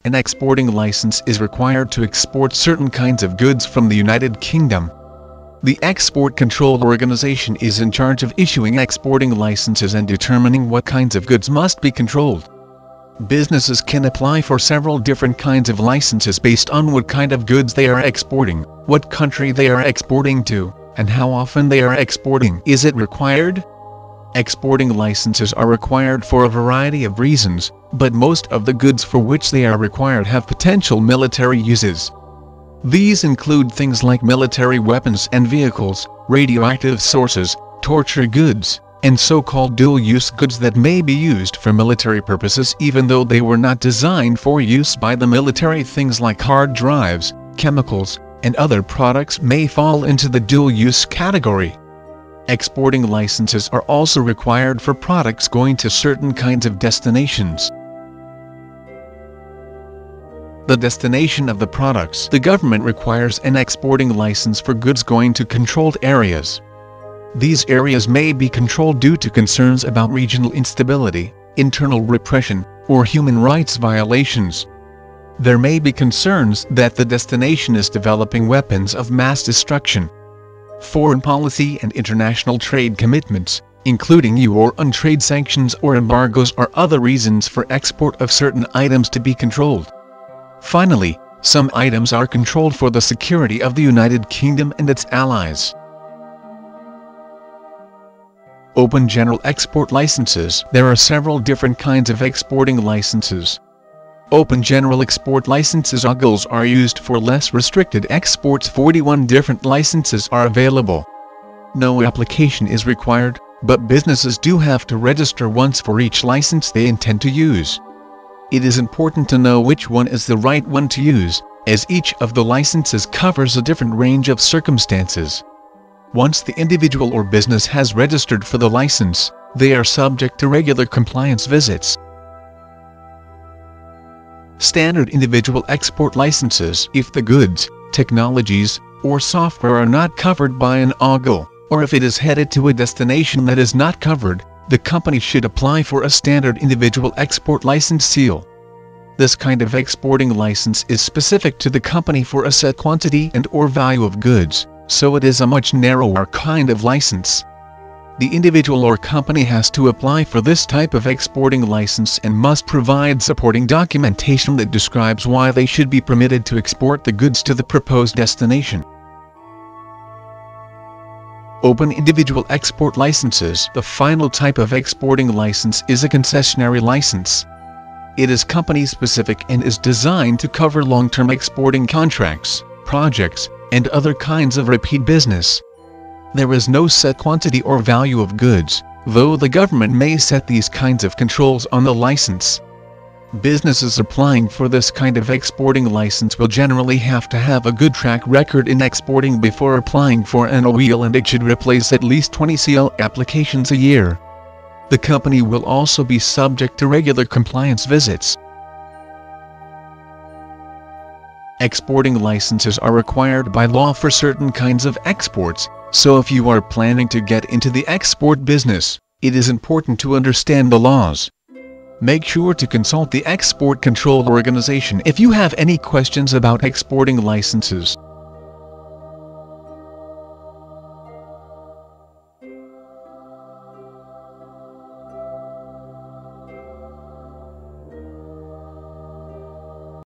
An exporting license is required to export certain kinds of goods from the United Kingdom. The Export Control Organization is in charge of issuing exporting licenses and determining what kinds of goods must be controlled. Businesses can apply for several different kinds of licenses based on what kind of goods they are exporting, what country they are exporting to, and how often they are exporting. Is it required? Exporting licenses are required for a variety of reasons, but most of the goods for which they are required have potential military uses. These include things like military weapons and vehicles, radioactive sources, torture goods, and so-called dual-use goods that may be used for military purposes even though they were not designed for use by the military. Things like hard drives, chemicals, and other products may fall into the dual-use category. Exporting licenses are also required for products going to certain kinds of destinations. The destination of the products. The government requires an exporting license for goods going to controlled areas. These areas may be controlled due to concerns about regional instability, internal repression, or human rights violations. There may be concerns that the destination is developing weapons of mass destruction. Foreign policy and international trade commitments, including UN trade sanctions or embargoes, are other reasons for export of certain items to be controlled. Finally, some items are controlled for the security of the United Kingdom and its allies. Open general export licenses. There are several different kinds of exporting licenses. Open general export licenses are used for less restricted exports. 41 different licenses are available. No application is required, but businesses do have to register once for each license they intend to use. It is important to know which one is the right one to use, as each of the licenses covers a different range of circumstances. Once the individual or business has registered for the license, they are subject to regular compliance visits. Standard individual export licenses. If the goods, technologies, or software are not covered by an OGL, or if it is headed to a destination that is not covered, the company should apply for a standard individual export license seal. This kind of exporting license is specific to the company for a set quantity and/or value of goods, so it is a much narrower kind of license. The individual or company has to apply for this type of exporting license and must provide supporting documentation that describes why they should be permitted to export the goods to the proposed destination. Open individual export licenses. The final type of exporting license is a concessionary license. It is company-specific and is designed to cover long-term exporting contracts, projects, and other kinds of repeat business. There is no set quantity or value of goods, though the government may set these kinds of controls on the license. Businesses applying for this kind of exporting license will generally have to have a good track record in exporting before applying for an OEL, and it should replace at least 20 CL applications a year. The company will also be subject to regular compliance visits. Exporting licenses are required by law for certain kinds of exports, so if you are planning to get into the export business, it is important to understand the laws. Make sure to consult the Export Control Organization if you have any questions about exporting licenses.